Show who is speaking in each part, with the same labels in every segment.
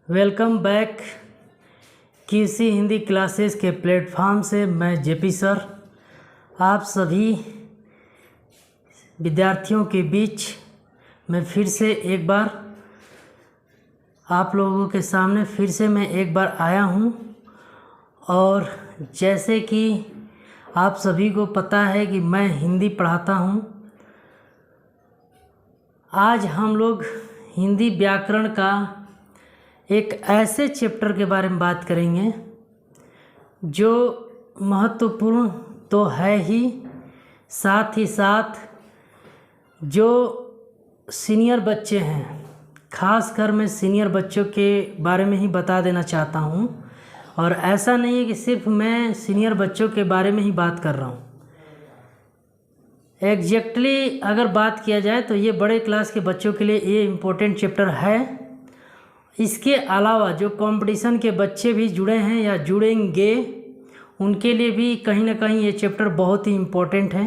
Speaker 1: Welcome back किसी Hindi classes के platform से मैं जेपी सर आप सभी विद्यार्थियों के बीच मैं फिर से एक बार आप लोगों के सामने फिर से मैं एक बार आया हूं। और जैसे कि आप सभी को पता है कि मैं हिंदी पढ़ाता हूं। आज हम लोग हिंदी व्याकरण का एक ऐसे चैप्टर के बारे में बात करेंगे जो महत्वपूर्ण तो है ही, साथ ही साथ जो सीनियर बच्चे हैं, खासकर मैं सीनियर बच्चों के बारे में ही बता देना चाहता हूं। और ऐसा नहीं है कि सिर्फ मैं सीनियर बच्चों के बारे में ही बात कर रहा हूं। एग्जैक्टली अगर बात किया जाए तो ये बड़े क्लास के बच्चों के लिए ये इम्पोर्टेंट चैप्टर है। इसके अलावा जो कंपटीशन के बच्चे भी जुड़े हैं या जुड़ेंगे उनके लिए भी कहीं ना कहीं ये चैप्टर बहुत ही इम्पोर्टेंट है।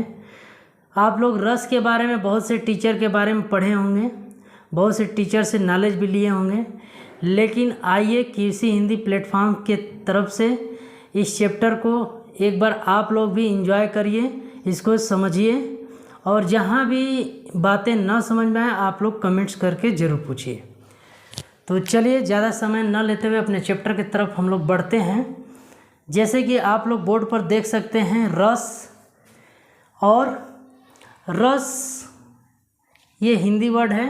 Speaker 1: आप लोग रस के बारे में बहुत से टीचर के बारे में पढ़े होंगे, बहुत से टीचर से नॉलेज भी लिए होंगे, लेकिन आइए किसी हिंदी प्लेटफॉर्म के तरफ से इस चैप्टर को एक बार आप लोग भी एंजॉय करिए, इसको समझिए और जहाँ भी बातें ना समझ में आए आप लोग कमेंट्स करके ज़रूर पूछिए। तो चलिए ज़्यादा समय न लेते हुए अपने चैप्टर की तरफ हम लोग बढ़ते हैं। जैसे कि आप लोग बोर्ड पर देख सकते हैं रस, और रस ये हिंदी वर्ड है।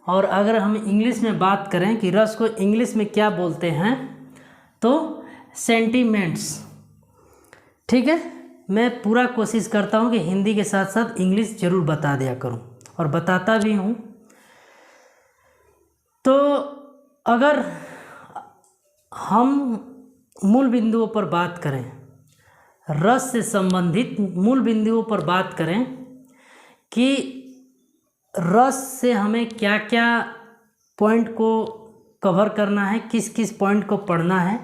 Speaker 1: और अगर हम इंग्लिश में बात करें कि रस को इंग्लिश में क्या बोलते हैं तो सेंटीमेंट्स। ठीक है, मैं पूरा कोशिश करता हूँ कि हिंदी के साथ साथ इंग्लिश ज़रूर बता दिया करूँ और बताता भी हूँ। तो अगर हम मूल बिंदुओं पर बात करें, रस से संबंधित मूल बिंदुओं पर बात करें कि रस से हमें क्या क्या पॉइंट को कवर करना है, किस किस पॉइंट को पढ़ना है,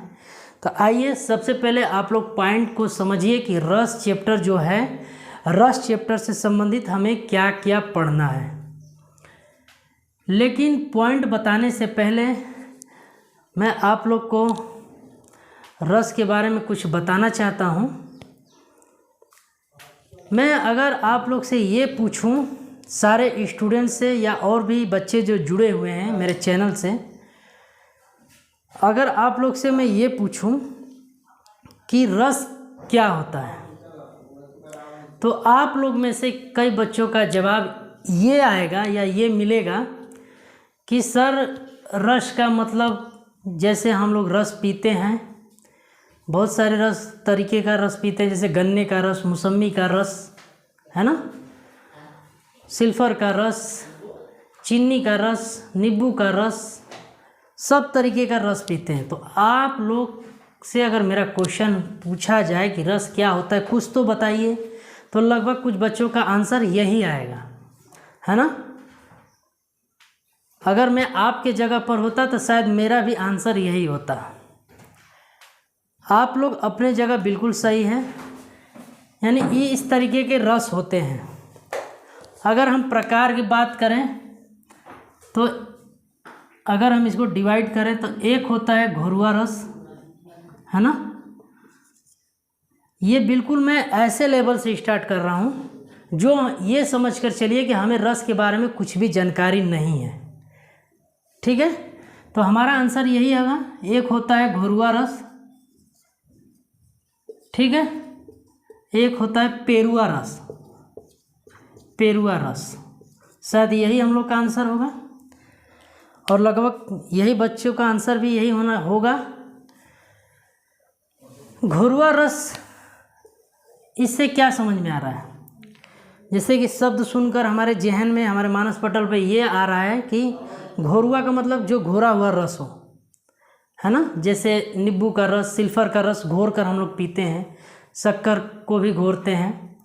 Speaker 1: तो आइए सबसे पहले आप लोग पॉइंट को समझिए कि रस चैप्टर जो है, रस चैप्टर से संबंधित हमें क्या क्या पढ़ना है। लेकिन पॉइंट बताने से पहले मैं आप लोग को रस के बारे में कुछ बताना चाहता हूँ। मैं अगर आप लोग से ये पूछूं, सारे स्टूडेंट से या और भी बच्चे जो जुड़े हुए हैं मेरे चैनल से, अगर आप लोग से मैं ये पूछूं कि रस क्या होता है, तो आप लोग में से कई बच्चों का जवाब ये आएगा या ये मिलेगा कि सर रस का मतलब जैसे हम लोग रस पीते हैं, बहुत सारे रस तरीके का रस पीते हैं, जैसे गन्ने का रस, मौसमी का रस है ना, सिल्फर का रस, चीनी का रस, नींबू का रस, सब तरीके का रस पीते हैं। तो आप लोग से अगर मेरा क्वेश्चन पूछा जाए कि रस क्या होता है, कुछ तो बताइए, तो लगभग कुछ बच्चों का आंसर यही आएगा, है ना। अगर मैं आपके जगह पर होता तो शायद मेरा भी आंसर यही होता। आप लोग अपने जगह बिल्कुल सही हैं, यानी ये इस तरीके के रस होते हैं। अगर हम प्रकार की बात करें तो अगर हम इसको डिवाइड करें तो एक होता है घोरुआ रस, है ना। ये बिल्कुल मैं ऐसे लेवल से स्टार्ट कर रहा हूँ जो ये समझ कर चलिए कि हमें रस के बारे में कुछ भी जानकारी नहीं है। ठीक है, तो हमारा आंसर यही होगा। एक होता है घोरुआ रस, ठीक है, एक होता है पेरुआ रस। पेरुआ रस शायद यही हम लोग का आंसर होगा, और लगभग यही बच्चों का आंसर भी यही होना होगा। घोरुआ रस, इससे क्या समझ में आ रहा है? जैसे कि शब्द सुनकर हमारे जहन में, हमारे मानस पटल पे ये आ रहा है कि घोरुआ का मतलब जो घोरा हुआ रस हो, है ना। जैसे नींबू का रस, सिल्फर का रस घोर कर हम लोग पीते हैं, शक्कर को भी घोरते हैं,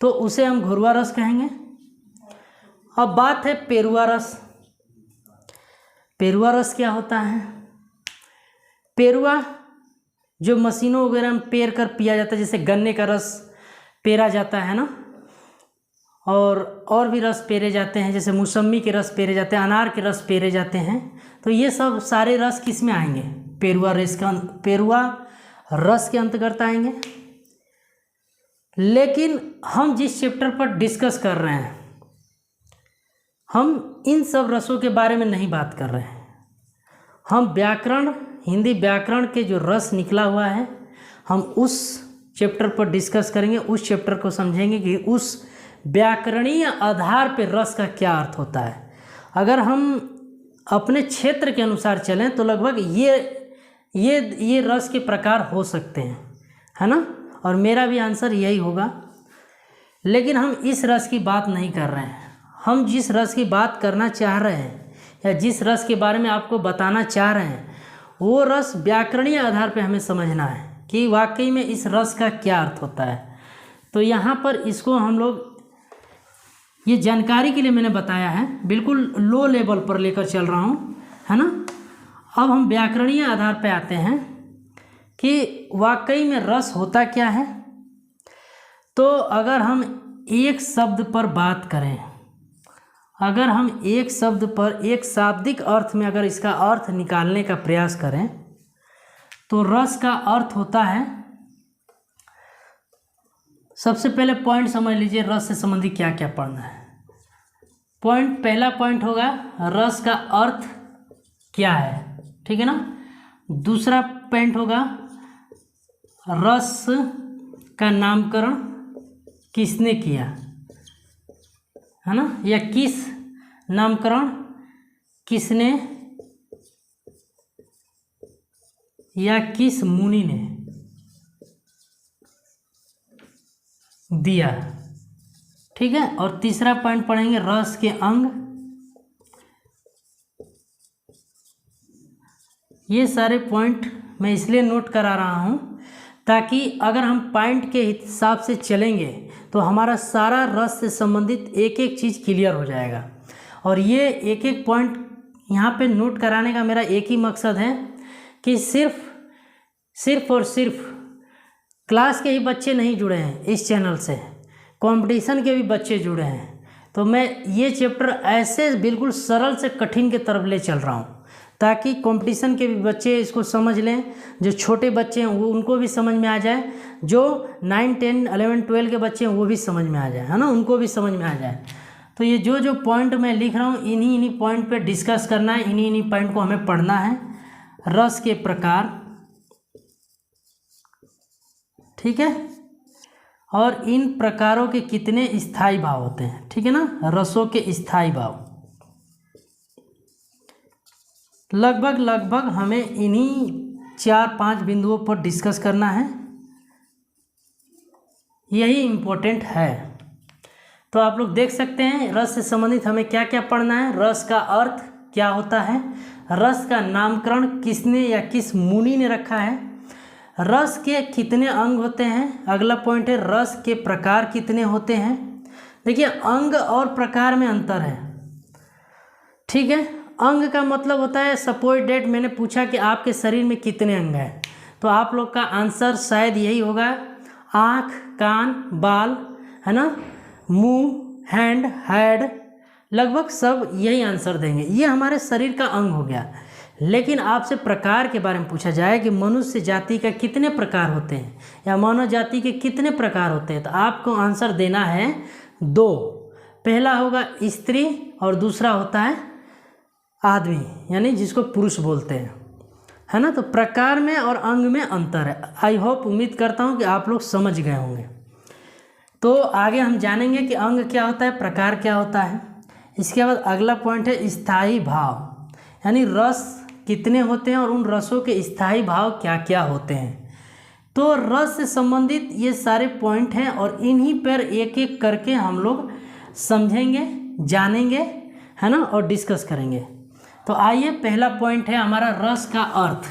Speaker 1: तो उसे हम घोरुआ रस कहेंगे। अब बात है पेरुआ रस। पेरुआ रस क्या होता है? पेरुआ जो मशीनों वगैरह में पेर कर पिया जाता है, जैसे गन्ने का रस पेरा जाता है ना, और भी रस पेरे जाते हैं, जैसे मौसम्मी के रस पेरे जाते हैं, अनार के रस पेरे जाते हैं। तो ये सब सारे रस किस में आएंगे? पेरुआ रस के अंतर्गत आएंगे। लेकिन हम जिस चैप्टर पर डिस्कस कर रहे हैं, हम इन सब रसों के बारे में नहीं बात कर रहे हैं। हम व्याकरण, हिंदी व्याकरण के जो रस निकला हुआ है, हम उस चैप्टर पर डिस्कस करेंगे, उस चैप्टर को समझेंगे कि उस व्याकरणीय आधार पर रस का क्या अर्थ होता है। अगर हम अपने क्षेत्र के अनुसार चलें तो लगभग ये रस के प्रकार हो सकते हैं, है ना। और मेरा भी आंसर यही होगा। लेकिन हम इस रस की बात नहीं कर रहे हैं। हम जिस रस की बात करना चाह रहे हैं या जिस रस के बारे में आपको बताना चाह रहे हैं, वो रस व्याकरणीय आधार पे हमें समझना है कि वाकई में इस रस का क्या अर्थ होता है। तो यहाँ पर इसको हम लोग, ये जानकारी के लिए मैंने बताया है, बिल्कुल लो लेवल पर लेकर चल रहा हूँ, है ना। अब हम व्याकरणीय आधार पे आते हैं कि वाकई में रस होता क्या है। तो अगर हम एक शब्द पर बात करें, अगर हम एक शब्द पर एक शाब्दिक अर्थ में अगर इसका अर्थ निकालने का प्रयास करें, तो रस का अर्थ होता है, सबसे पहले पॉइंट समझ लीजिए रस से संबंधित क्या क्या पढ़ना है। पहला पॉइंट होगा रस का अर्थ क्या है, ठीक है ना। दूसरा पॉइंट होगा रस का नामकरण किसने किया, है ना, या किस नामकरण किसने या किस मुनि ने दिया, ठीक है। और तीसरा पॉइंट पढ़ेंगे रस के अंग। ये सारे पॉइंट मैं इसलिए नोट करा रहा हूँ ताकि अगर हम पॉइंट के हिसाब से चलेंगे तो हमारा सारा रस से संबंधित एक एक चीज़ क्लियर हो जाएगा। और ये एक एक पॉइंट यहाँ पे नोट कराने का मेरा एक ही मकसद है कि सिर्फ और सिर्फ क्लास के ही बच्चे नहीं जुड़े हैं इस चैनल से, कंपटीशन के भी बच्चे जुड़े हैं। तो मैं ये चैप्टर ऐसे बिल्कुल सरल से कठिन के तरफ ले चल रहा हूँ ताकि कंपटीशन के भी बच्चे इसको समझ लें। जो छोटे बच्चे हैं वो उनको भी समझ में आ जाए, जो 9, 10, 11, 12 के बच्चे हैं वो भी समझ में आ जाए, है ना, उनको भी समझ में आ जाए। तो ये जो पॉइंट मैं लिख रहा हूँ, इन्हीं पॉइंट पे डिस्कस करना है, इन्हीं पॉइंट को हमें पढ़ना है। रस के प्रकार, ठीक है, और इन प्रकारों के कितने स्थायी भाव होते हैं, ठीक है ना। रसों के स्थायी भाव लगभग हमें इन्हीं 4-5 बिंदुओं पर डिस्कस करना है, यही इम्पोर्टेंट है। तो आप लोग देख सकते हैं रस से संबंधित हमें क्या क्या पढ़ना है। रस का अर्थ क्या होता है, रस का नामकरण किसने या किस मुनि ने रखा है, रस के कितने अंग होते हैं। अगला पॉइंट है रस के प्रकार कितने होते हैं। देखिए अंग और प्रकार में अंतर है, ठीक है। अंग का मतलब होता है, सपोज डेट मैंने पूछा कि आपके शरीर में कितने अंग हैं, तो आप लोग का आंसर शायद यही होगा, आँख, कान, बाल, है ना, मुंह, हैंड, हेड, लगभग सब यही आंसर देंगे। ये हमारे शरीर का अंग हो गया। लेकिन आपसे प्रकार के बारे में पूछा जाए कि मनुष्य जाति का कितने प्रकार होते हैं या मानव जाति के कितने प्रकार होते हैं, तो आपको आंसर देना है 2। पहला होगा स्त्री और दूसरा होता है आदमी, यानी जिसको पुरुष बोलते हैं, है ना। तो प्रकार में और अंग में अंतर है। आई होप, उम्मीद करता हूँ कि आप लोग समझ गए होंगे। तो आगे हम जानेंगे कि अंग क्या होता है, प्रकार क्या होता है। इसके बाद अगला पॉइंट है स्थायी भाव, यानी रस कितने होते हैं और उन रसों के स्थायी भाव क्या क्या होते हैं। तो रस से संबंधित ये सारे पॉइंट हैं और इन्हीं पर एक एक करके हम लोग समझेंगे, जानेंगे, है ना, और डिस्कस करेंगे। तो आइए, पहला पॉइंट है हमारा रस का अर्थ।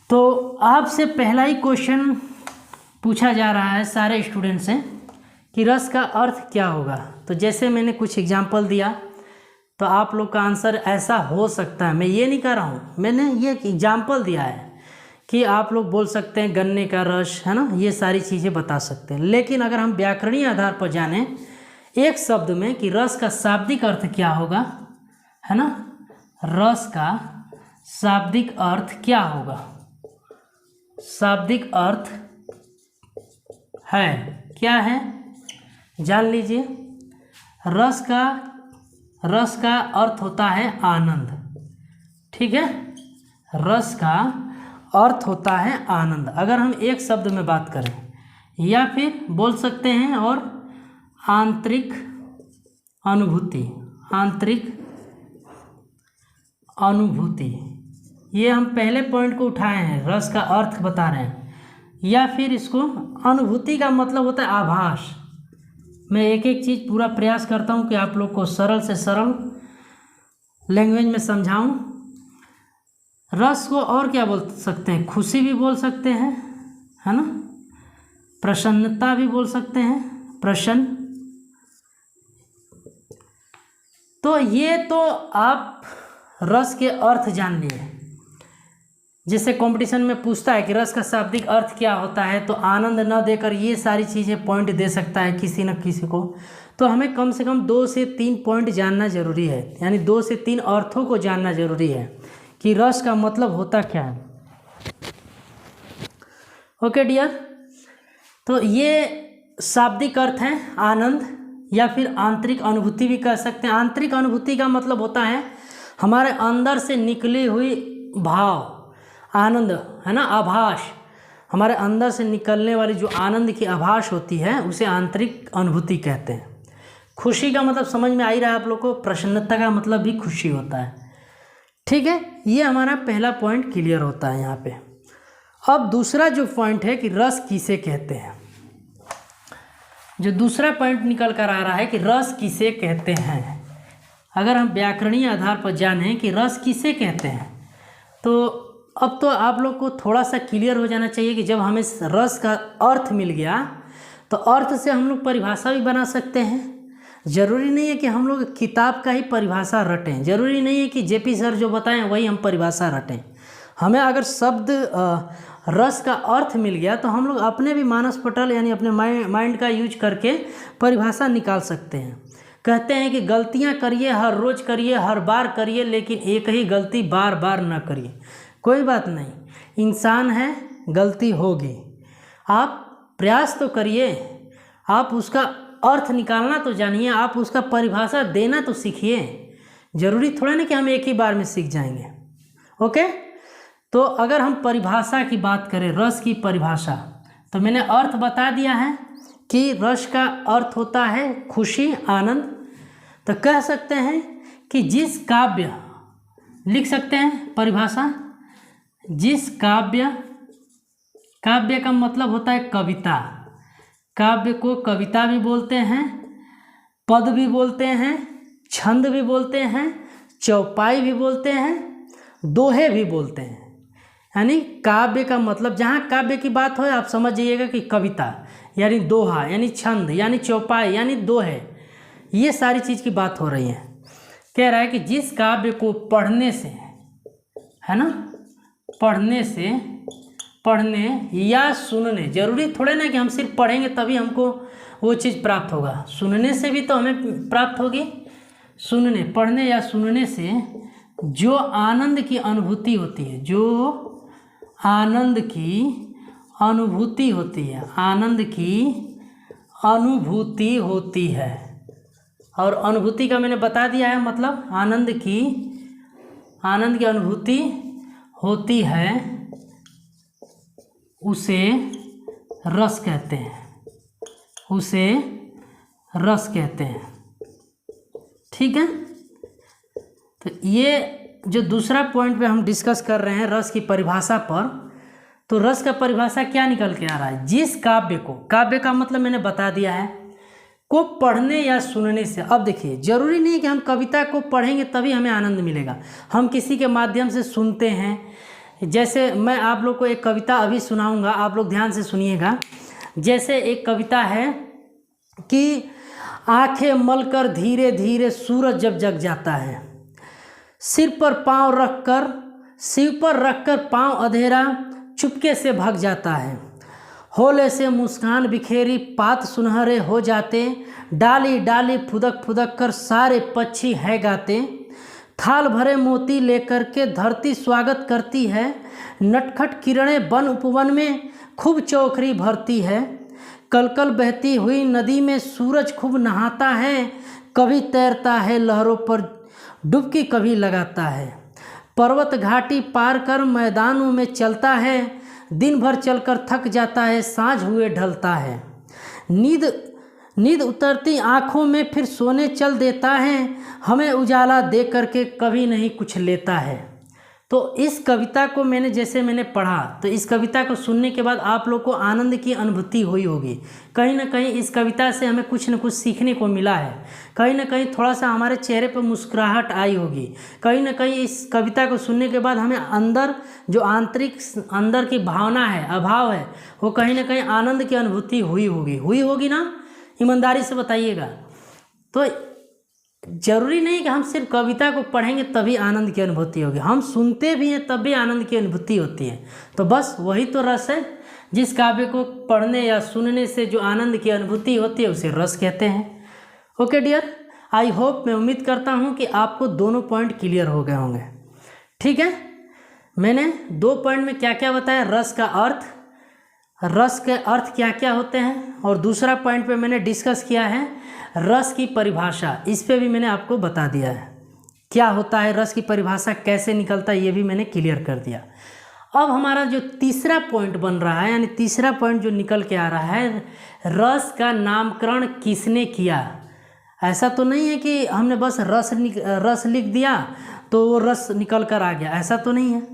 Speaker 1: तो आपसे पहला ही क्वेश्चन पूछा जा रहा है सारे स्टूडेंट से कि रस का अर्थ क्या होगा। तो जैसे मैंने कुछ एग्जाम्पल दिया तो आप लोग का आंसर ऐसा हो सकता है, मैं ये नहीं कह रहा हूँ, मैंने ये एग्जाम्पल दिया है कि आप लोग बोल सकते हैं गन्ने का रस, है ना, ये सारी चीज़ें बता सकते हैं। लेकिन अगर हम व्याकरणीय आधार पर जाने एक शब्द में कि रस का शाब्दिक अर्थ क्या होगा, है ना, रस का शाब्दिक अर्थ क्या होगा, शाब्दिक अर्थ है क्या है, जान लीजिए। रस का अर्थ होता है आनंद, ठीक है, रस का अर्थ होता है आनंद, अगर हम एक शब्द में बात करें, या फिर बोल सकते हैं और आंतरिक अनुभूति, आंतरिक अनुभूति, ये हम पहले पॉइंट को उठाए हैं, रस का अर्थ बता रहे हैं। या फिर इसको अनुभूति का मतलब होता है आभास। मैं एक एक चीज़ पूरा प्रयास करता हूँ कि आप लोग को सरल से सरल लैंग्वेज में समझाऊँ। रस को और क्या बोल सकते हैं, खुशी भी बोल सकते हैं, है ना, प्रसन्नता भी बोल सकते हैं, प्रसन्न। तो ये तो आप रस के अर्थ जान लिए। जैसे कंपटीशन में पूछता है कि रस का शाब्दिक अर्थ क्या होता है, तो आनंद न देकर ये सारी चीज़ें पॉइंट दे सकता है किसी न किसी को। तो हमें कम से कम 2 से 3 पॉइंट जानना जरूरी है, यानी 2 से 3 अर्थों को जानना जरूरी है कि रस का मतलब होता क्या है। ओके डियर, तो ये शाब्दिक अर्थ है आनंद, या फिर आंतरिक अनुभूति भी कह सकते हैं। आंतरिक अनुभूति का मतलब होता है हमारे अंदर से निकली हुई भाव, आनंद, है ना, आभास, हमारे अंदर से निकलने वाली जो आनंद की आभास होती है उसे आंतरिक अनुभूति कहते हैं। खुशी का मतलब समझ में आ ही रहा है आप लोग को, प्रसन्नता का मतलब भी खुशी होता है, ठीक है। ये हमारा पहला पॉइंट क्लियर होता है यहाँ पे। अब दूसरा जो पॉइंट है कि रस किसे कहते हैं, जो दूसरा पॉइंट निकल कर आ रहा है कि रस किसे कहते हैं। अगर हम व्याकरणीय आधार पर जानें कि रस किसे कहते हैं, तो अब तो आप लोग को थोड़ा सा क्लियर हो जाना चाहिए कि जब हमें रस का अर्थ मिल गया तो अर्थ से हम लोग परिभाषा भी बना सकते हैं। ज़रूरी नहीं है कि हम लोग किताब का ही परिभाषा रटें, ज़रूरी नहीं है कि जेपी सर जो बताएं वही हम परिभाषा रटें। हमें अगर शब्द रस का अर्थ मिल गया तो हम लोग अपने भी मानस पटल यानी अपने माइंड का यूज करके परिभाषा निकाल सकते हैं। कहते हैं कि गलतियां करिए, हर रोज़ करिए, हर बार करिए, लेकिन एक ही गलती बार बार न करिए। कोई बात नहीं, इंसान है, गलती होगी, आप प्रयास तो करिए, आप उसका अर्थ निकालना तो जानिए, आप उसका परिभाषा देना तो सीखिए। ज़रूरी थोड़ा ना कि हम एक ही बार में सीख जाएंगे। ओके, तो अगर हम परिभाषा की बात करें, रस की परिभाषा, तो मैंने अर्थ बता दिया है कि रस का अर्थ होता है खुशी, आनंद। तो कह सकते हैं कि जिस काव्य, लिख सकते हैं परिभाषा, जिस काव्य का मतलब होता है कविता, काव्य को कविता भी बोलते हैं, पद भी बोलते हैं, छंद भी बोलते हैं, चौपाई भी बोलते हैं, दोहे भी बोलते हैं। यानी काव्य का मतलब, जहाँ काव्य की बात हो आप समझ जाइएगा कि कविता यानी दोहा, यानी छंद, यानी चौपाई, यानी दोहे, ये सारी चीज़ की बात हो रही है। कह रहा है कि जिस काव्य को पढ़ने से, है ना, पढ़ने या सुनने, जरूरी थोड़े ना कि हम सिर्फ पढ़ेंगे तभी हमको वो चीज़ प्राप्त होगा, सुनने से भी तो हमें प्राप्त होगी। सुनने, पढ़ने या सुनने से जो आनंद की अनुभूति होती है, जो आनंद की अनुभूति होती है, आनंद की अनुभूति होती है, और अनुभूति का मैंने बता दिया है मतलब आनंद की अनुभूति होती है, उसे रस कहते हैं, उसे रस कहते हैं। ठीक है, तो ये जो दूसरा पॉइंट पे हम डिस्कस कर रहे हैं रस की परिभाषा पर, तो रस का परिभाषा क्या निकल के आ रहा है, जिस काव्य को, काव्य का मतलब मैंने बता दिया है, को पढ़ने या सुनने से। अब देखिए, जरूरी नहीं कि हम कविता को पढ़ेंगे तभी हमें आनंद मिलेगा, हम किसी के माध्यम से सुनते हैं। जैसे मैं आप लोग को एक कविता अभी सुनाऊंगा, आप लोग ध्यान से सुनिएगा। जैसे एक कविता है कि आंखें मलकर धीरे धीरे सूरज जब जग जाता है, सिर पर पाँव रखकर पाँव अधेरा, चुपके से भाग जाता है। होले से मुस्कान बिखेरी पात सुनहरे हो जाते, डाली डाली फुदक फुदक कर सारे पक्षी है गाते। थाल भरे मोती लेकर के धरती स्वागत करती है, नटखट किरणें वन उपवन में खूब चौखरी भरती है। कलकल बहती हुई नदी में सूरज खूब नहाता है, कभी तैरता है लहरों पर डुबकी कभी लगाता है। पर्वत घाटी पार कर मैदानों में चलता है, दिन भर चलकर थक जाता है, साँझ हुए ढलता है। नींद उतरती आँखों में फिर सोने चल देता है, हमें उजाला दे करके कभी नहीं कुछ लेता है। तो इस कविता को मैंने पढ़ा तो इस कविता को सुनने के बाद आप लोग को आनंद की अनुभूति हुई होगी। कहीं ना कहीं इस कविता से हमें कुछ न कुछ सीखने को मिला है, कहीं ना कहीं थोड़ा सा हमारे चेहरे पर मुस्कुराहट आई होगी। कहीं ना कहीं इस कविता को सुनने के बाद हमें अंदर जो आंतरिक अंदर की भावना है, अभाव है, वो कहीं ना कहीं आनंद की अनुभूति हुई होगी ना, ईमानदारी से बताइएगा। तो जरूरी नहीं कि हम सिर्फ कविता को पढ़ेंगे तभी आनंद की अनुभूति होगी, हम सुनते भी हैं तब भी आनंद की अनुभूति होती है। तो बस वही तो रस है, जिस काव्य को पढ़ने या सुनने से जो आनंद की अनुभूति होती है उसे रस कहते हैं। ओके डियर, आई होप, मैं उम्मीद करता हूँ कि आपको दोनों पॉइंट क्लियर हो गए होंगे। ठीक है, मैंने 2 पॉइंट में क्या क्या बताया, रस का अर्थ, रस के अर्थ क्या क्या होते हैं, और दूसरा पॉइंट पे मैंने डिस्कस किया है रस की परिभाषा। इस पे भी मैंने आपको बता दिया है क्या होता है रस की परिभाषा, कैसे निकलता है, ये भी मैंने क्लियर कर दिया। अब हमारा जो तीसरा पॉइंट बन रहा है, यानी तीसरा पॉइंट जो निकल के आ रहा है, रस का नामकरण किसने किया। ऐसा तो नहीं है कि हमने बस रस लिख दिया तो वो रस निकल कर आ गया, ऐसा तो नहीं है।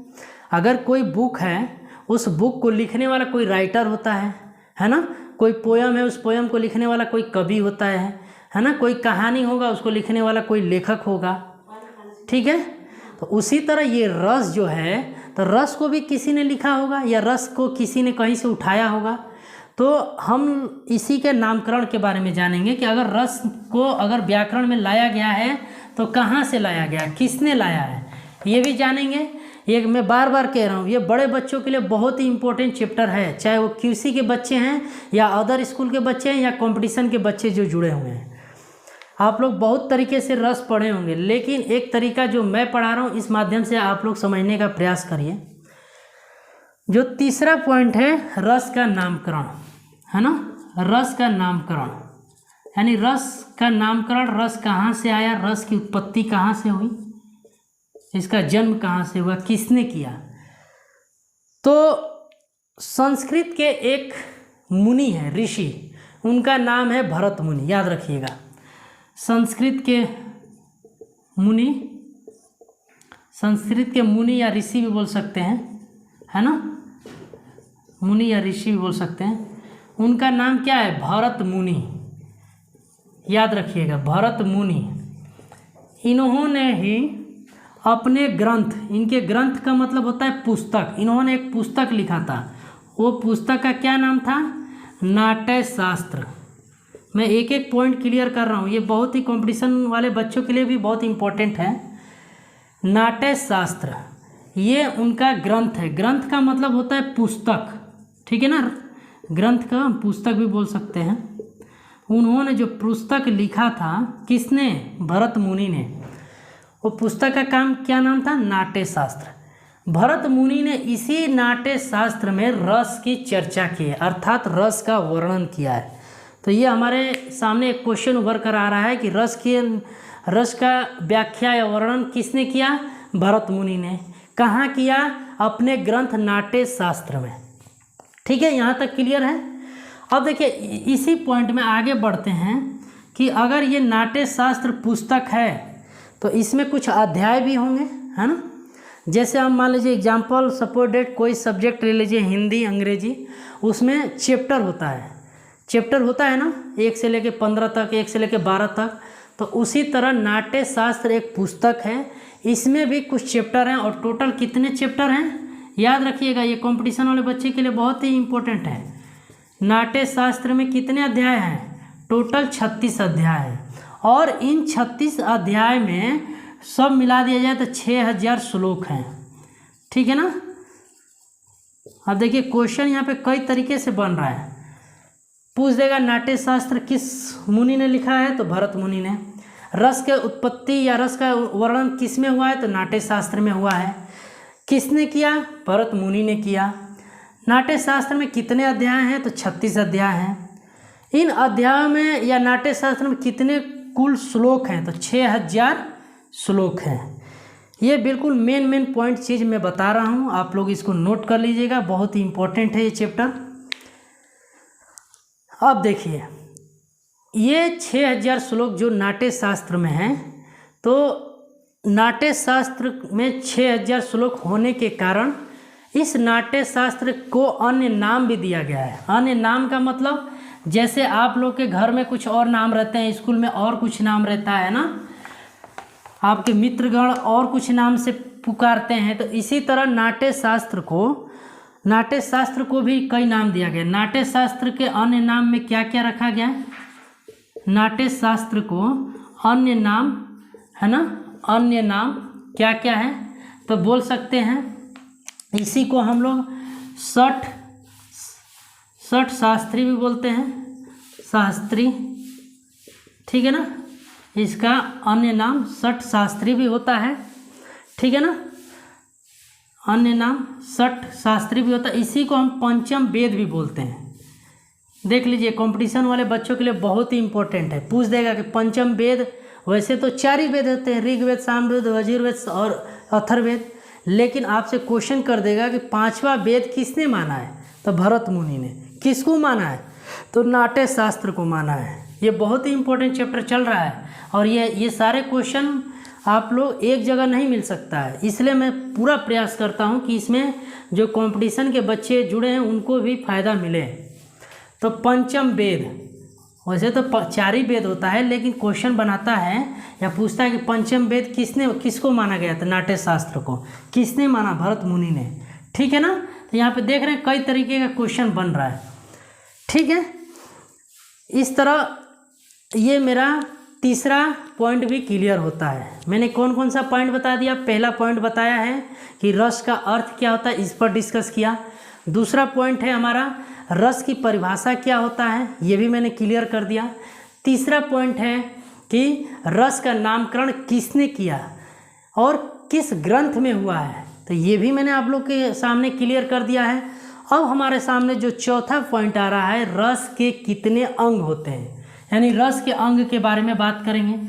Speaker 1: अगर कोई बुक है, उस बुक को लिखने वाला कोई राइटर होता है ना, कोई पोयम है, उस पोयम को लिखने वाला कोई कवि होता है ना, कोई कहानी होगा, उसको लिखने वाला कोई लेखक होगा। ठीक है, तो उसी तरह ये रस जो है, तो रस को भी किसी ने लिखा होगा या रस को किसी ने कहीं से उठाया होगा। तो हम इसी के नामकरण के बारे में जानेंगे कि अगर रस को अगर व्याकरण में लाया गया है तो कहाँ से लाया गया, किसने लाया है, ये भी जानेंगे। ये मैं बार बार कह रहा हूँ, ये बड़े बच्चों के लिए बहुत ही इंपॉर्टेंट चैप्टर है, चाहे वो QC के बच्चे हैं या अदर स्कूल के बच्चे हैं या कंपटीशन के बच्चे जो जुड़े हुए हैं। आप लोग बहुत तरीके से रस पढ़े होंगे, लेकिन एक तरीका जो मैं पढ़ा रहा हूँ इस माध्यम से आप लोग समझने का प्रयास करिए। जो तीसरा पॉइंट है रस का नामकरण, है ना, रस का नामकरण, यानी रस का नामकरण, रस कहाँ से आया, रस की उत्पत्ति कहाँ से हुई, इसका जन्म कहाँ से हुआ, किसने किया। तो संस्कृत के एक मुनि हैं, ऋषि, उनका नाम है भरत मुनि, याद रखिएगा। संस्कृत के मुनि या ऋषि भी बोल सकते हैं, है ना, मुनि या ऋषि भी बोल सकते हैं। उनका नाम क्या है, भरत मुनि, याद रखिएगा, भरत मुनि। इन्होंने ही अपने ग्रंथ, इनके ग्रंथ का मतलब होता है पुस्तक, इन्होंने एक पुस्तक लिखा था, वो पुस्तक का क्या नाम था, नाट्य शास्त्र। मैं एक एक पॉइंट क्लियर कर रहा हूँ, ये बहुत ही कंपटीशन वाले बच्चों के लिए भी बहुत इंपॉर्टेंट है। नाट्य शास्त्र ये उनका ग्रंथ है, ग्रंथ का मतलब होता है पुस्तक, ठीक है ना, ग्रंथ का पुस्तक भी बोल सकते हैं। उन्होंने जो पुस्तक लिखा था, किसने, भरत मुनि ने, वो पुस्तक का क्या नाम था, नाट्य शास्त्र। भरत मुनि ने इसी नाट्य शास्त्र में रस की चर्चा की है, अर्थात रस का वर्णन किया है। तो ये हमारे सामने एक क्वेश्चन उभर कर आ रहा है कि रस का व्याख्या या वर्णन किसने किया, भरत मुनि ने। कहाँ किया, अपने ग्रंथ नाट्य शास्त्र में। ठीक है, यहाँ तक क्लियर है। अब देखिए इसी पॉइंट में आगे बढ़ते हैं कि अगर ये नाट्य शास्त्र पुस्तक है तो इसमें कुछ अध्याय भी होंगे, है ना। जैसे हम मान लीजिए एग्जाम्पल सपोज डेट कोई सब्जेक्ट ले लीजिए, हिंदी, अंग्रेजी, उसमें चैप्टर होता है ना, 1 से लेकर 15 तक, 1 से लेकर 12 तक। तो उसी तरह नाट्य शास्त्र एक पुस्तक है, इसमें भी कुछ चैप्टर हैं। और टोटल कितने चैप्टर हैं, याद रखिएगा, ये कंपटीशन वाले बच्चे के लिए बहुत ही इंपॉर्टेंट है। नाट्य शास्त्र में कितने अध्याय हैं, टोटल 36 अध्याय हैं। और इन 36 अध्याय में सब मिला दिया जाए तो 6000 श्लोक हैं, ठीक है ना। अब देखिए क्वेश्चन यहाँ पे कई तरीके से बन रहा है। पूछ देगा नाट्य शास्त्र किस मुनि ने लिखा है, तो भरत मुनि ने। रस के उत्पत्ति या रस का वर्णन किस में हुआ है, तो नाट्य शास्त्र में हुआ है। किसने किया, भरत मुनि ने किया। नाट्य शास्त्र में कितने अध्याय हैं, तो 36 अध्याय हैं। इन अध्यायों में या नाट्य शास्त्र में कितने कुल श्लोक हैं, तो 6000 श्लोक हैं। ये बिल्कुल मेन पॉइंट चीज़ मैं बता रहा हूँ, आप लोग इसको नोट कर लीजिएगा, बहुत ही इम्पोर्टेंट है ये चैप्टर। अब देखिए ये 6000 श्लोक जो नाट्य शास्त्र में हैं, तो नाट्य शास्त्र में 6000 श्लोक होने के कारण इस नाट्य शास्त्र को अन्य नाम भी दिया गया है। अन्य नाम का मतलब जैसे आप लोग के घर में कुछ और नाम रहते हैं, स्कूल में और कुछ नाम रहता है ना, आपके मित्रगण और कुछ नाम से पुकारते हैं, तो इसी तरह नाट्य शास्त्र को भी कई नाम दिया गया। नाट्य शास्त्र के अन्य नाम में क्या क्या रखा गया है, नाट्य शास्त्र को अन्य नाम है ना, अन्य नाम क्या क्या है, तो बोल सकते हैं इसी को हम लोग षट शास्त्री भी बोलते हैं, शास्त्री, ठीक है ना। इसका अन्य नाम षट शास्त्री भी होता है, ठीक है ना, अन्य नाम षट शास्त्री भी होता है। इसी को हम पंचम वेद भी बोलते हैं। देख लीजिए कंपटीशन वाले बच्चों के लिए बहुत ही इंपॉर्टेंट है। पूछ देगा कि पंचम वेद, वैसे तो 4 ही वेद होते हैं, ऋग्वेद, सामवेद, यजुर्वेद और अथर्ववेद, लेकिन आपसे क्वेश्चन कर देगा कि 5वां वेद किसने माना है, तो भरत मुनि ने। किसको माना है, तो नाट्य शास्त्र को माना है। ये बहुत ही इंपॉर्टेंट चैप्टर चल रहा है और ये सारे क्वेश्चन आप लोग एक जगह नहीं मिल सकता है, इसलिए मैं पूरा प्रयास करता हूँ कि इसमें जो कंपटीशन के बच्चे जुड़े हैं उनको भी फ़ायदा मिले। तो पंचम वेद, वैसे तो 4 ही वेद होता है, लेकिन क्वेश्चन बनाता है या पूछता है कि पंचम वेद किसको माना गया था, नाट्य शास्त्र को किसने माना, भरत मुनि ने, ठीक है ना। तो यहाँ पे देख रहे हैं कई तरीके का क्वेश्चन बन रहा है, ठीक है। इस तरह ये मेरा तीसरा पॉइंट भी क्लियर होता है। मैंने कौन कौन सा पॉइंट बता दिया, पहला पॉइंट बताया है कि रस का अर्थ क्या होता है, इस पर डिस्कस किया। दूसरा पॉइंट है हमारा रस की परिभाषा क्या होता है, ये भी मैंने क्लियर कर दिया। तीसरा पॉइंट है कि रस का नामकरण किसने किया और किस ग्रंथ में हुआ है, तो ये भी मैंने आप लोग के सामने क्लियर कर दिया है। अब हमारे सामने जो चौथा पॉइंट आ रहा है, रस के कितने अंग होते हैं, यानी रस के अंग के बारे में बात करेंगे,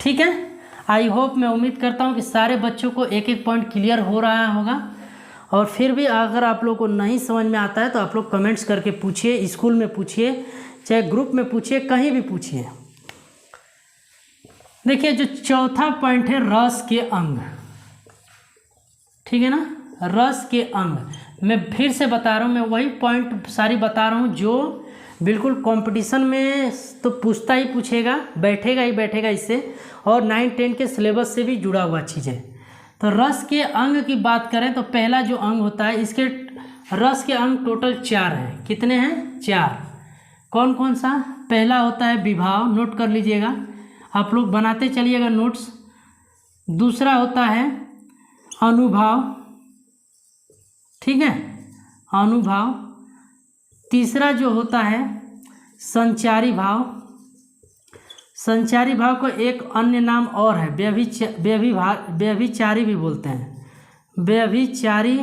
Speaker 1: ठीक है। आई होप, मैं उम्मीद करता हूँ कि सारे बच्चों को एक एक पॉइंट क्लियर हो रहा होगा। और फिर भी अगर आप लोग को नहीं समझ में आता है तो आप लोग कमेंट्स करके पूछिए, स्कूल में पूछिए, चाहे ग्रुप में पूछिए, कहीं भी पूछिए। देखिए जो चौथा पॉइंट है रस के अंग, ठीक है ना, रस के अंग। मैं फिर से बता रहा हूँ, मैं वही पॉइंट सारी बता रहा हूँ जो बिल्कुल कंपटीशन में तो पूछता ही पूछेगा, बैठेगा ही बैठेगा इससे, और 9-10 के सिलेबस से भी जुड़ा हुआ चीज़ है। तो रस के अंग की बात करें तो पहला जो अंग होता है, इसके रस के अंग टोटल 4 हैं। कितने हैं, 4। कौन कौन सा, पहला होता है विभाव, नोट कर लीजिएगा, आप लोग बनाते चलिएगा नोट्स। दूसरा होता है अनुभाव, ठीक है, अनुभाव। तीसरा जो होता है संचारी भाव। संचारी भाव को एक अन्य नाम और है, व्यभिचारी भी बोलते हैं, व्यभिचारी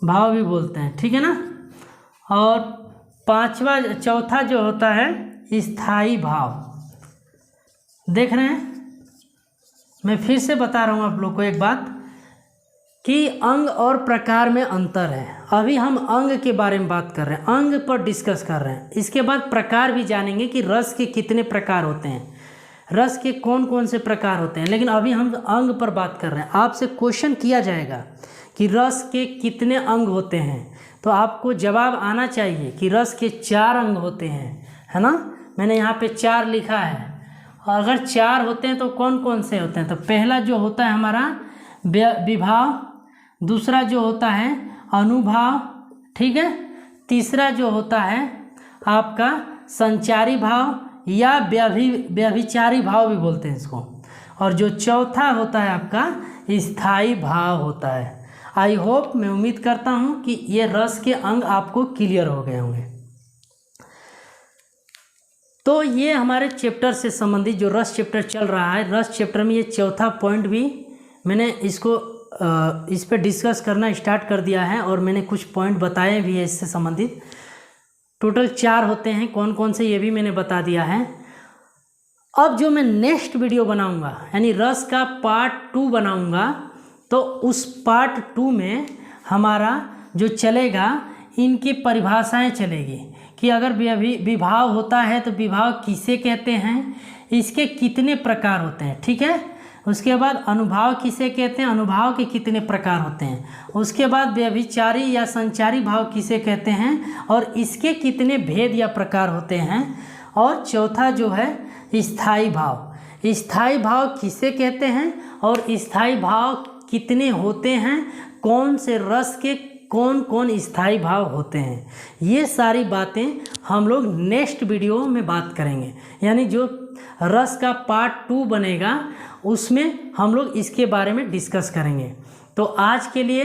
Speaker 1: भाव भी बोलते हैं, ठीक है ना। और चौथा जो होता है स्थायी भाव। देख रहे हैं, मैं फिर से बता रहा हूँ आप लोग को एक बात कि अंग और प्रकार में अंतर है। अभी हम अंग के बारे में बात कर रहे हैं, अंग पर डिस्कस कर रहे हैं। इसके बाद प्रकार भी जानेंगे कि रस के कितने प्रकार होते हैं, रस के कौन कौन से प्रकार होते हैं, लेकिन अभी हम अंग पर बात कर रहे हैं। आपसे क्वेश्चन किया जाएगा कि रस के कितने अंग होते हैं, तो आपको जवाब आना चाहिए कि रस के 4 अंग होते हैं, है ना। मैंने यहाँ पे 4 लिखा है, और अगर 4 होते हैं तो कौन कौन से होते हैं, तो पहला जो होता है हमारा विभाव, दूसरा जो होता है अनुभाव, ठीक है। तीसरा जो होता है आपका संचारी भाव या व्यभिचारी भाव भी बोलते हैं इसको, और जो चौथा होता है आपका स्थायी भाव होता है। आई होप, मैं उम्मीद करता हूँ कि ये रस के अंग आपको क्लियर हो गए होंगे। तो ये हमारे चैप्टर से संबंधित जो रस चैप्टर चल रहा है, रस चैप्टर में ये चौथा पॉइंट भी मैंने इसको इस पर डिस्कस करना स्टार्ट कर दिया है और मैंने कुछ पॉइंट बताए भी है इससे संबंधित। टोटल 4 होते हैं, कौन कौन से ये भी मैंने बता दिया है। अब जो मैं नेक्स्ट वीडियो बनाऊंगा यानी रस का पार्ट 2 बनाऊंगा, तो उस पार्ट 2 में हमारा जो चलेगा इनकी परिभाषाएं चलेगी कि अगर विभाव होता है तो विभाव किसे कहते हैं, इसके कितने प्रकार होते हैं, ठीक है। उसके बाद अनुभाव किसे कहते हैं, अनुभाव के कितने प्रकार होते हैं। उसके बाद व्यभिचारी या संचारी भाव किसे कहते हैं और इसके कितने भेद या प्रकार होते हैं। और चौथा जो है स्थायी भाव, स्थायी भाव किसे कहते हैं और स्थायी भाव कितने होते हैं, कौन से रस के कौन कौन स्थायी भाव होते हैं। ये सारी बातें हम लोग नेक्स्ट वीडियो में बात करेंगे, यानी जो रस का पार्ट 2 बनेगा उसमें हम लोग इसके बारे में डिस्कस करेंगे। तो आज के लिए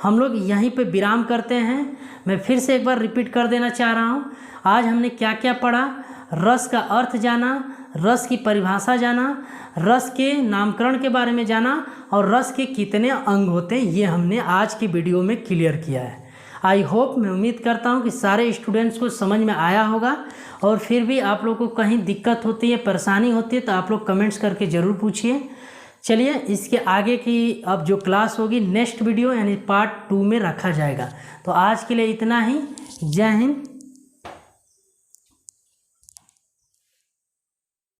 Speaker 1: हम लोग यहीं पे विराम करते हैं। मैं फिर से एक बार रिपीट कर देना चाह रहा हूँ, आज हमने क्या क्या पढ़ा। रस का अर्थ जाना, रस की परिभाषा जाना, रस के नामकरण के बारे में जाना और रस के कितने अंग होते हैं, ये हमने आज की वीडियो में क्लियर किया है। आई होप, मैं उम्मीद करता हूँ कि सारे स्टूडेंट्स को समझ में आया होगा। और फिर भी आप लोग को कहीं दिक्कत होती है, परेशानी होती है, तो आप लोग कमेंट्स करके ज़रूर पूछिए। चलिए, इसके आगे की अब जो क्लास होगी नेक्स्ट वीडियो यानी पार्ट 2 में रखा जाएगा। तो आज के लिए इतना ही। जय हिंद।